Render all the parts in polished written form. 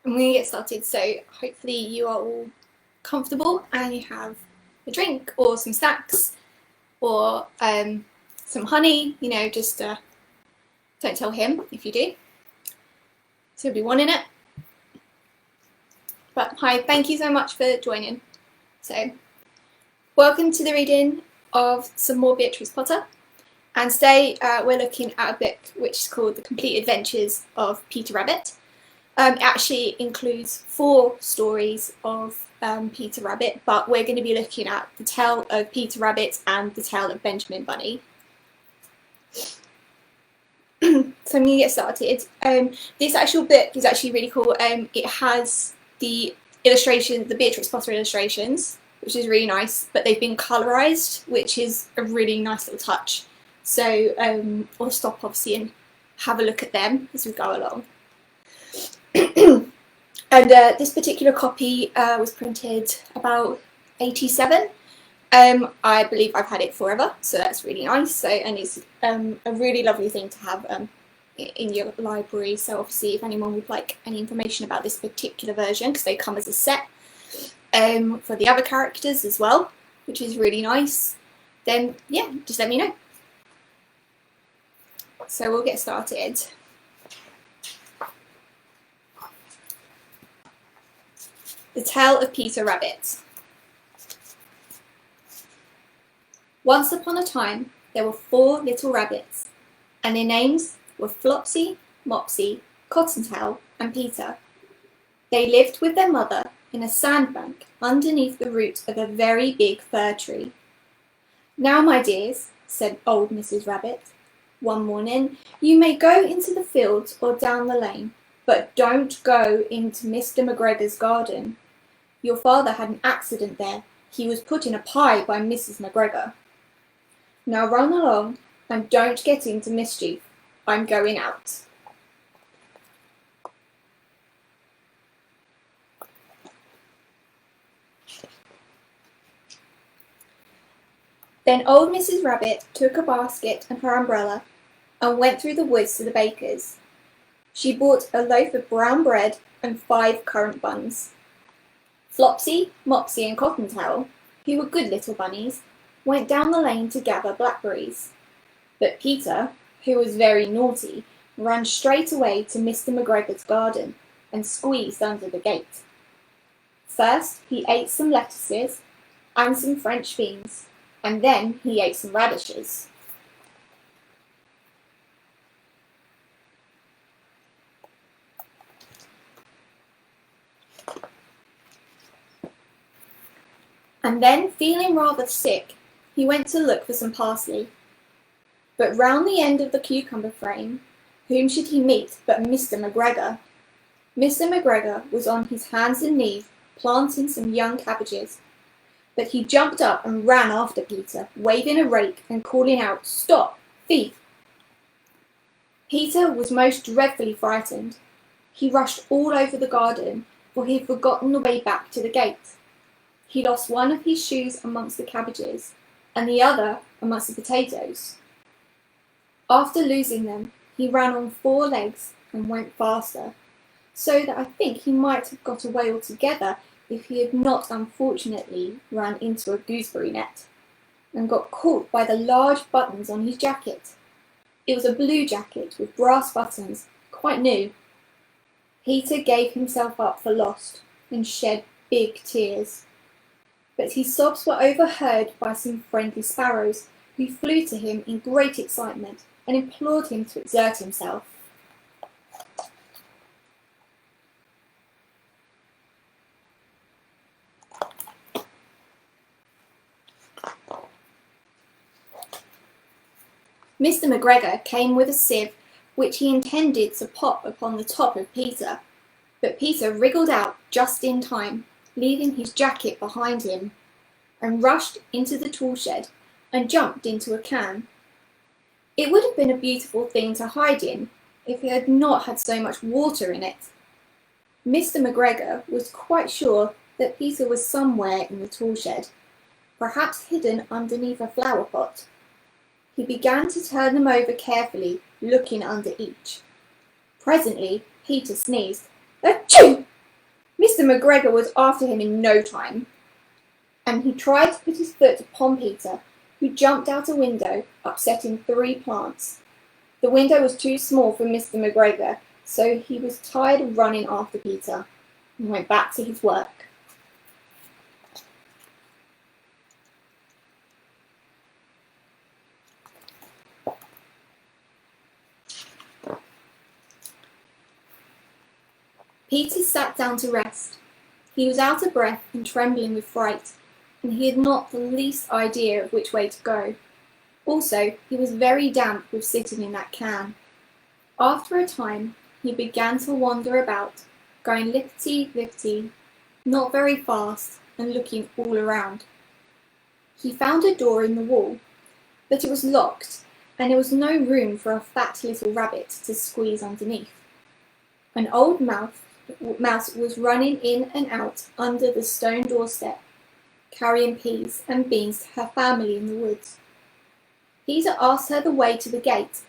I'm going to get started, so hopefully you are all comfortable and you have a drink or some snacks or some honey, just don't tell him if you do. So he'll be wanting it. But hi, thank you so much for joining. So welcome to the reading of some more Beatrix Potter. And today we're looking at a book which is called The Complete Adventures of Peter Rabbit. It actually includes 4 stories of Peter Rabbit, but we're going to be looking at The Tale of Peter Rabbit and The Tale of Benjamin Bunny. So I'm going to get started. This actual book is actually really cool. It has the illustrations, the Beatrix Potter illustrations, which is really nice, but they've been colourised, which is a really nice little touch. So we'll stop obviously and have a look at them as we go along. And this particular copy was printed about 87. I believe I've had it forever, so that's really nice. So, and it's a really lovely thing to have in your library. So obviously if anyone would like any information about this particular version, because they come as a set for the other characters as well, which is really nice, then yeah, just let me know. So we'll get started. The Tale of Peter Rabbit. Once upon a time, there were 4 little rabbits, and their names were Flopsy, Mopsy, Cottontail, and Peter. They lived with their mother in a sandbank underneath the root of a very big fir tree. "Now, my dears," said old Mrs. Rabbit, one morning, "you may go into the fields or down the lane, but don't go into Mr. McGregor's garden. Your father had an accident there. He was put in a pie by Mrs. McGregor. Now run along and don't get into mischief. I'm going out." Then old Mrs. Rabbit took a basket and her umbrella and went through the woods to the baker's. She bought a loaf of brown bread and 5 currant buns. Flopsy, Mopsy, and Cottontail, who were good little bunnies, went down the lane to gather blackberries. But Peter, who was very naughty, ran straight away to Mr. McGregor's garden and squeezed under the gate. First he ate some lettuces and some French beans, and then he ate some radishes. And then, feeling rather sick, he went to look for some parsley. But round the end of the cucumber frame, whom should he meet but Mr. McGregor? Mr. McGregor was on his hands and knees planting some young cabbages. But he jumped up and ran after Peter, waving a rake and calling out, "Stop, thief!" Peter was most dreadfully frightened. He rushed all over the garden, for he had forgotten the way back to the gate. He lost one of his shoes amongst the cabbages, and the other amongst the potatoes. After losing them, he ran on 4 legs and went faster, so that I think he might have got away altogether if he had not unfortunately run into a gooseberry net, and got caught by the large buttons on his jacket. It was a blue jacket with brass buttons, quite new. Peter gave himself up for lost and shed big tears. But his sobs were overheard by some friendly sparrows, who flew to him in great excitement and implored him to exert himself. Mr. McGregor came with a sieve, which he intended to pop upon the top of Peter, but Peter wriggled out just in time, leaving his jacket behind him, and rushed into the tool shed and jumped into a can. It would have been a beautiful thing to hide in if it had not had so much water in it. Mr. McGregor was quite sure that Peter was somewhere in the tool shed, perhaps hidden underneath a flower pot. He began to turn them over carefully, looking under each. Presently Peter sneezed. "Achoo!" Mr. McGregor was after him in no time, and he tried to put his foot upon Peter, who jumped out a window, upsetting 3 plants. The window was too small for Mr. McGregor, so he was tired of running after Peter and went back to his work. Peter sat down to rest. He was out of breath and trembling with fright, and he had not the least idea of which way to go. Also, he was very damp with sitting in that can. After a time, he began to wander about, going lickety-lickety, not very fast, and looking all around. He found a door in the wall, but it was locked, and there was no room for a fat little rabbit to squeeze underneath. An old mouse was running in and out under the stone doorstep, carrying peas and beans to her family in the woods. Peter asked her the way to the gate,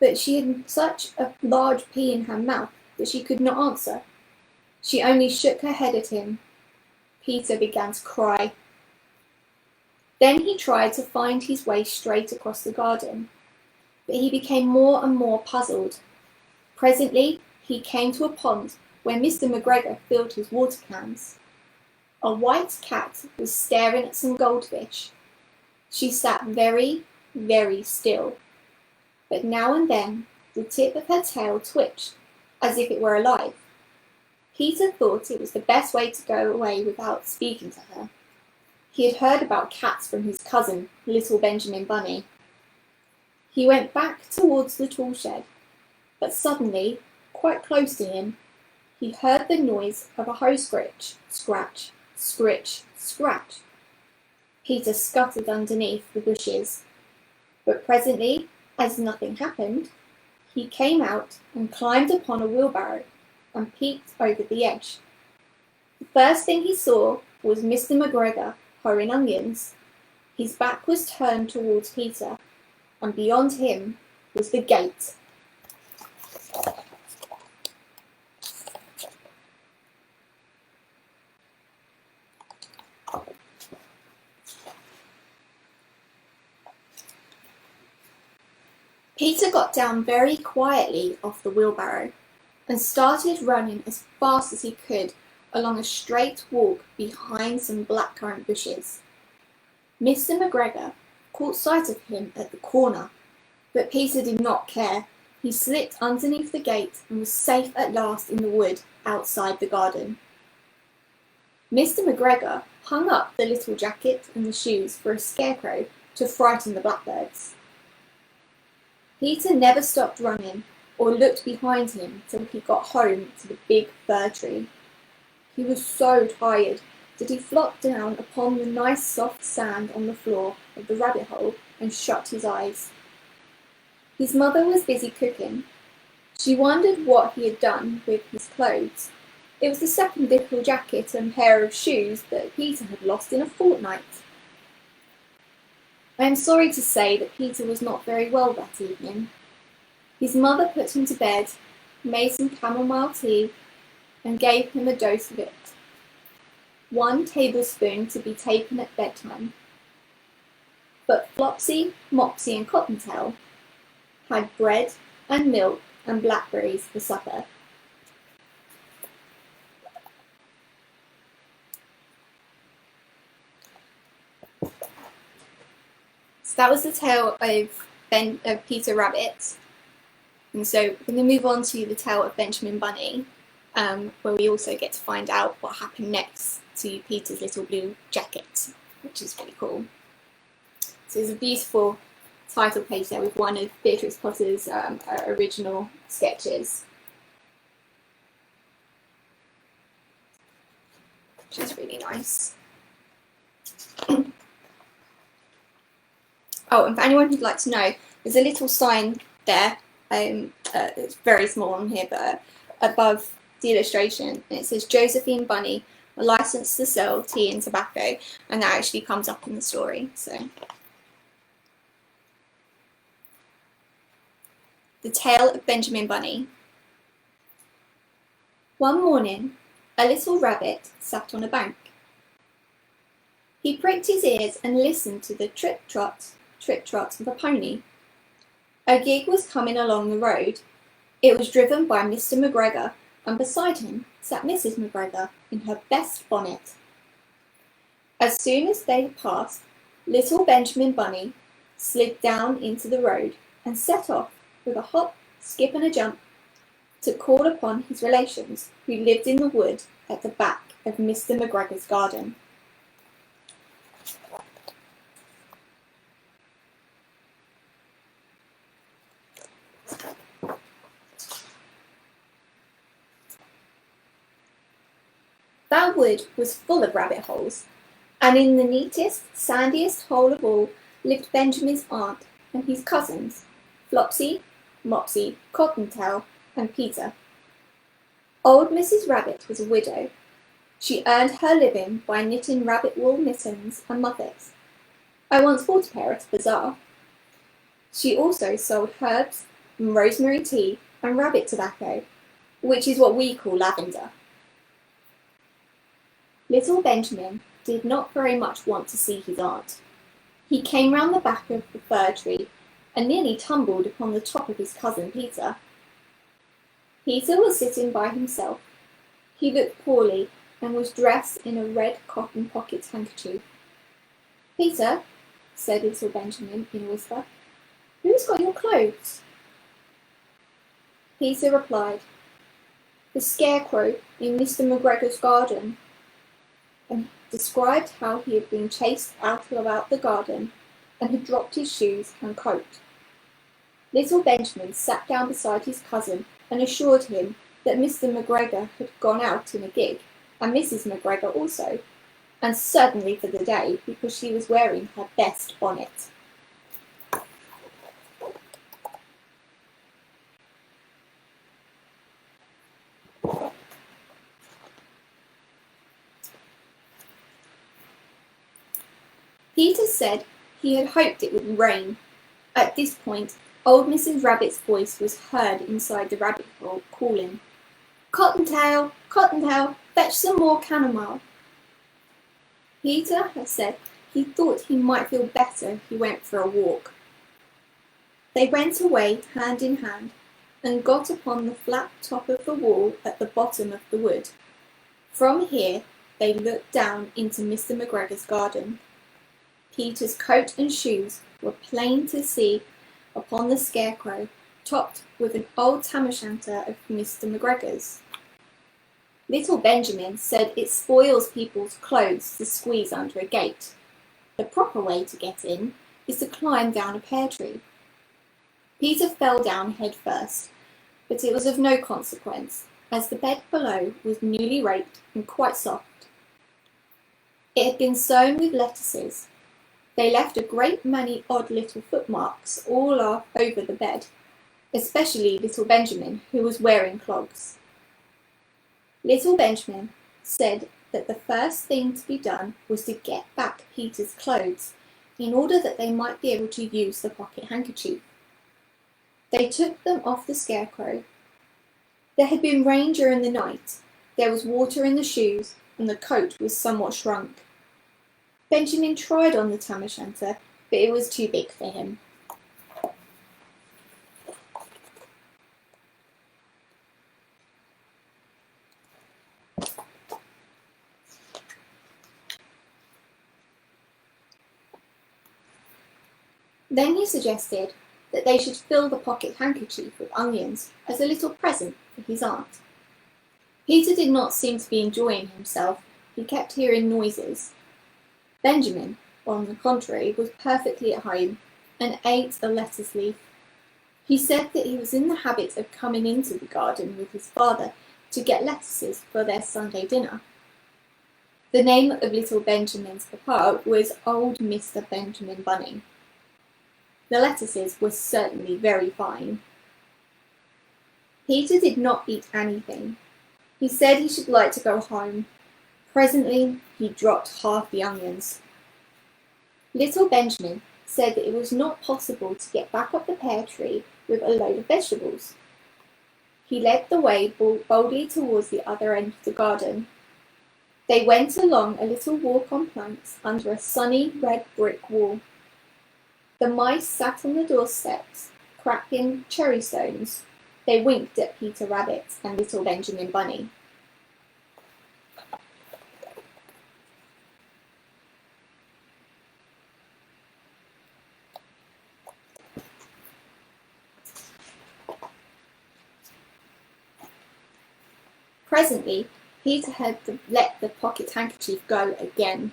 but she had such a large pea in her mouth that she could not answer. She only shook her head at him. Peter began to cry. Then he tried to find his way straight across the garden, but he became more and more puzzled. Presently, he came to a pond where Mr. McGregor filled his water cans. A white cat was staring at some goldfish. She sat very, very still, but now and then the tip of her tail twitched as if it were alive. Peter thought it was the best way to go away without speaking to her. He had heard about cats from his cousin, little Benjamin Bunny. He went back towards the tool shed, but suddenly, quite close to him, he heard the noise of a hoe scritch, scratch, scritch, scratch. Peter scuttled underneath the bushes, but presently, as nothing happened, he came out and climbed upon a wheelbarrow and peeked over the edge. The first thing he saw was Mr. McGregor hoeing onions. His back was turned towards Peter, and beyond him was the gate. Peter got down very quietly off the wheelbarrow and started running as fast as he could along a straight walk behind some blackcurrant bushes. Mr. McGregor caught sight of him at the corner, but Peter did not care. He slipped underneath the gate and was safe at last in the wood outside the garden. Mr. McGregor hung up the little jacket and the shoes for a scarecrow to frighten the blackbirds. Peter never stopped running or looked behind him till he got home to the big fir tree. He was so tired that he flopped down upon the nice soft sand on the floor of the rabbit hole and shut his eyes. His mother was busy cooking. She wondered what he had done with his clothes. It was the second little jacket and pair of shoes that Peter had lost in a fortnight. I am sorry to say that Peter was not very well that evening. His mother put him to bed, made some chamomile tea, and gave him a dose of it. 1 tablespoon to be taken at bedtime. But Flopsy, Mopsy, and Cottontail had bread and milk and blackberries for supper. So that was the tale of Peter Rabbit. And so we're going to move on to the tale of Benjamin Bunny, where we also get to find out what happened next to Peter's little blue jacket, which is really cool. So there's a beautiful title page there with one of Beatrix Potter's original sketches, which is really nice. Oh, and for anyone who'd like to know, there's a little sign there. It's very small on here, but above the illustration, and it says Josephine Bunny, a license to sell tea and tobacco, and that actually comes up in the story. So, the tale of Benjamin Bunny. One morning, a little rabbit sat on a bank. He pricked his ears and listened to the trip-trot of a pony. A gig was coming along the road. It was driven by Mr. McGregor, and beside him sat Mrs. McGregor in her best bonnet. As soon as they had passed, little Benjamin Bunny slid down into the road and set off with a hop, skip and a jump to call upon his relations who lived in the wood at the back of Mr. McGregor's garden. That wood was full of rabbit holes, and in the neatest, sandiest hole of all lived Benjamin's aunt and his cousins, Flopsy, Mopsy, Cottontail, and Peter. Old Mrs. Rabbit was a widow. She earned her living by knitting rabbit wool mittens and muffets. I once bought a pair at a bazaar. She also sold herbs and rosemary tea and rabbit tobacco, which is what we call lavender. Little Benjamin did not very much want to see his aunt. He came round the back of the fir tree and nearly tumbled upon the top of his cousin Peter. Peter was sitting by himself. He looked poorly and was dressed in a red cotton pocket handkerchief. "Peter," said little Benjamin in a whisper, "who's got your clothes?" Peter replied, "The scarecrow in Mr. McGregor's garden," and described how he had been chased out about the garden and had dropped his shoes and coat. Little Benjamin sat down beside his cousin and assured him that Mr. McGregor had gone out in a gig, and Mrs. McGregor also, and certainly for the day, because she was wearing her best bonnet. Peter said he had hoped it would rain. At this point, old Mrs. Rabbit's voice was heard inside the rabbit hole, calling, "Cottontail, Cottontail, fetch some more chamomile." Peter had said he thought he might feel better if he went for a walk. They went away hand in hand and got upon the flat top of the wall at the bottom of the wood. From here they looked down into Mr. McGregor's garden. Peter's coat and shoes were plain to see upon the scarecrow, topped with an old tam-o'-shanter of Mr. McGregor's. Little Benjamin said it spoils people's clothes to squeeze under a gate. The proper way to get in is to climb down a pear tree. Peter fell down head first, but it was of no consequence, as the bed below was newly raked and quite soft. It had been sown with lettuces. They left a great many odd little footmarks all over the bed, especially little Benjamin, who was wearing clogs. Little Benjamin said that the first thing to be done was to get back Peter's clothes, in order that they might be able to use the pocket handkerchief. They took them off the scarecrow. There had been rain during the night, there was water in the shoes, and the coat was somewhat shrunk. Benjamin tried on the tam-o'-shanter, but it was too big for him. Then he suggested that they should fill the pocket handkerchief with onions as a little present for his aunt. Peter did not seem to be enjoying himself. He kept hearing noises. Benjamin, on the contrary, was perfectly at home and ate a lettuce leaf. He said that he was in the habit of coming into the garden with his father to get lettuces for their Sunday dinner. The name of little Benjamin's papa was old Mr. Benjamin Bunny. The lettuces were certainly very fine. Peter did not eat anything. He said he should like to go home. Presently, he dropped half the onions. Little Benjamin said that it was not possible to get back up the pear tree with a load of vegetables. He led the way boldly towards the other end of the garden. They went along a little walk on planks under a sunny red brick wall. The mice sat on the doorsteps, cracking cherry stones. They winked at Peter Rabbit and little Benjamin Bunny. Presently, Peter had let the pocket handkerchief go again.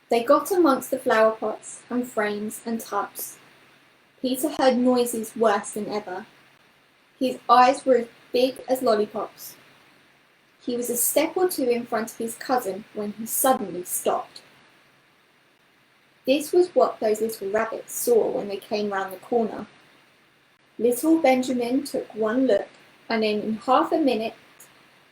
They got amongst the flower pots and frames and tubs. Peter heard noises worse than ever. His eyes were as big as lollipops. He was a step or two in front of his cousin when he suddenly stopped. This was what those little rabbits saw when they came round the corner. Little Benjamin took one look, and in half a minute,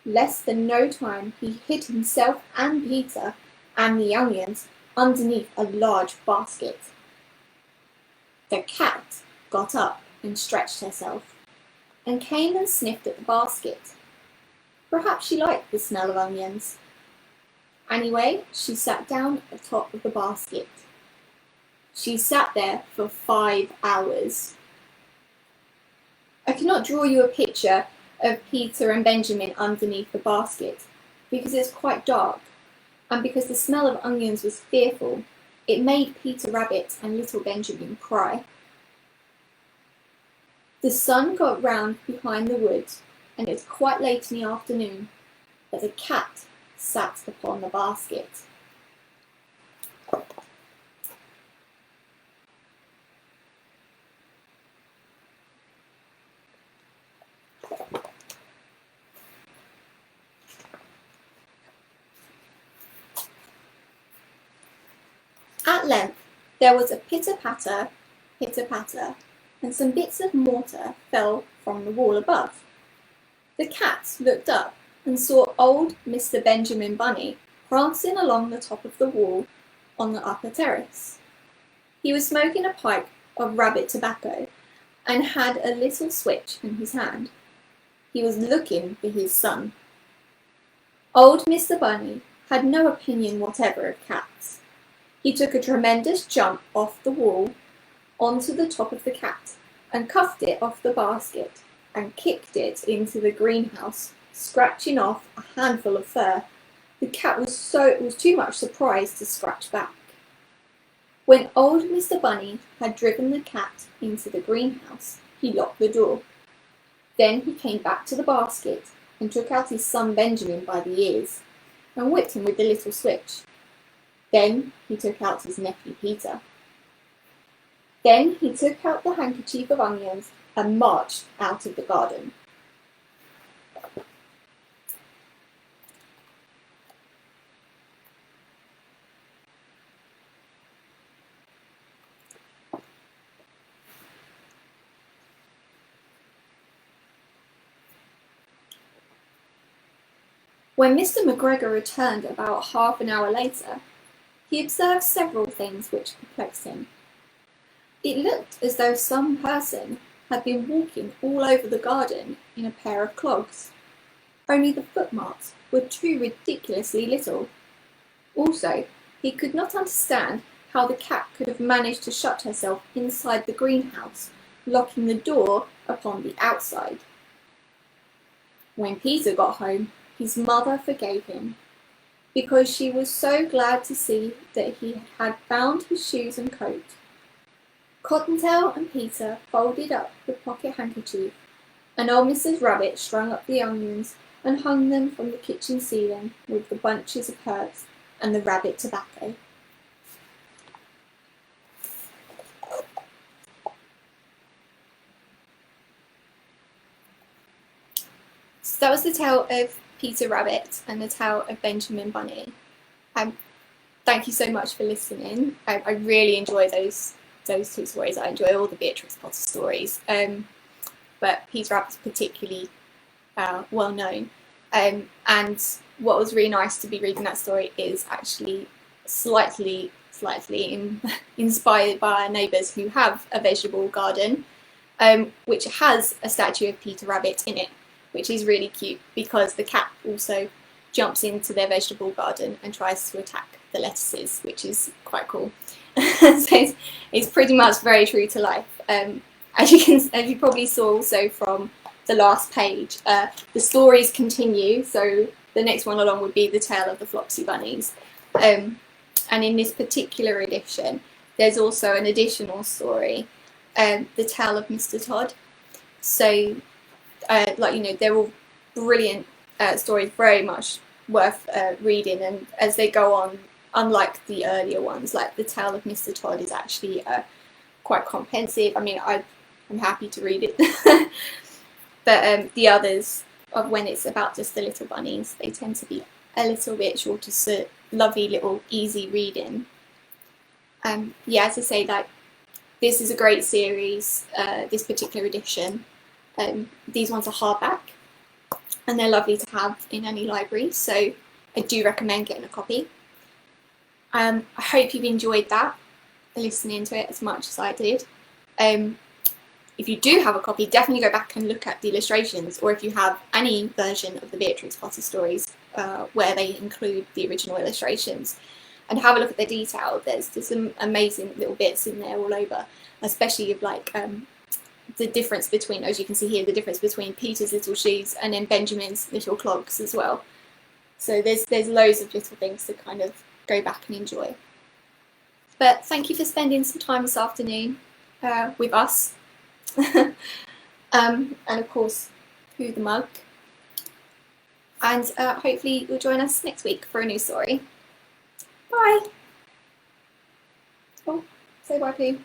less than no time, he hid himself and Peter and the onions underneath a large basket. The cat got up and stretched herself, and came and sniffed at the basket. Perhaps she liked the smell of onions. Anyway, she sat down at the top of the basket. She sat there for 5 hours. I cannot draw you a picture of Peter and Benjamin underneath the basket, because it's quite dark, and because the smell of onions was fearful. It made Peter Rabbit and little Benjamin cry. The sun got round behind the woods, and it was quite late in the afternoon, but the cat sat upon the basket. At length there was a pitter-patter, and some bits of mortar fell from the wall above. The cat looked up and saw old Mr. Benjamin Bunny prancing along the top of the wall on the upper terrace. He was smoking a pipe of rabbit tobacco and had a little switch in his hand. He was looking for his son. Old Mr. Bunny had no opinion whatever of cats. He took a tremendous jump off the wall onto the top of the cat and cuffed it off the basket and kicked it into the greenhouse, scratching off a handful of fur. The cat was too much surprised to scratch back. When old Mr. Bunny had driven the cat into the greenhouse, he locked the door. Then he came back to the basket and took out his son Benjamin by the ears and whipped him with the little switch. Then he took out his nephew Peter. Then he took out the handkerchief of onions and marched out of the garden. When Mr. McGregor returned about half an hour later, he observed several things which perplexed him. It looked as though some person had been walking all over the garden in a pair of clogs, only the footmarks were too ridiculously little. Also, he could not understand how the cat could have managed to shut herself inside the greenhouse, locking the door upon the outside. When Peter got home, his mother forgave him, because she was so glad to see that he had found his shoes and coat. Cottontail and Peter folded up the pocket handkerchief, and old Mrs. Rabbit strung up the onions and hung them from the kitchen ceiling with the bunches of herbs and the rabbit tobacco. So that was the tale of Peter Rabbit and the tale of Benjamin Bunny. Thank you so much for listening. I really enjoy those two stories. I enjoy all the Beatrix Potter stories, but Peter Rabbit's particularly well known. And what was really nice to be reading that story is actually slightly inspired by our neighbours who have a vegetable garden. which has a statue of Peter Rabbit in it, which is really cute because the cat also jumps into their vegetable garden and tries to attack the lettuces, which is quite cool. So it's pretty much very true to life. As you probably saw also from the last page, the stories continue. So the next one along would be the tale of the Flopsy Bunnies. And in this particular edition, there's also an additional story, the tale of Mr. Todd. So, they're all brilliant stories, very much worth reading. And as they go on, unlike the earlier ones, like the tale of Mr. Todd is actually quite comprehensive. I mean, I'm happy to read it. But the others, of when it's about just the little bunnies, they tend to be a little bit shorter, so lovely little easy reading. Yeah, as I say, like, this is a great series, this particular edition. These ones are hardback and they're lovely to have in any library, so I do recommend getting a copy. I hope you've enjoyed that, listening to it as much as I did. If you do have a copy, definitely go back and look at the illustrations, or if you have any version of the Beatrix Potter stories where they include the original illustrations, and have a look at the detail. There's some amazing little bits in there all over, especially of like the difference between, as you can see here, the difference between Peter's little shoes and then Benjamin's little clogs as well. So there's loads of little things to kind of go back and enjoy. But thank you for spending some time this afternoon with us. And of course, Who the Mug. And hopefully you'll join us next week for a new story. Bye! Oh, say bye, Pooh.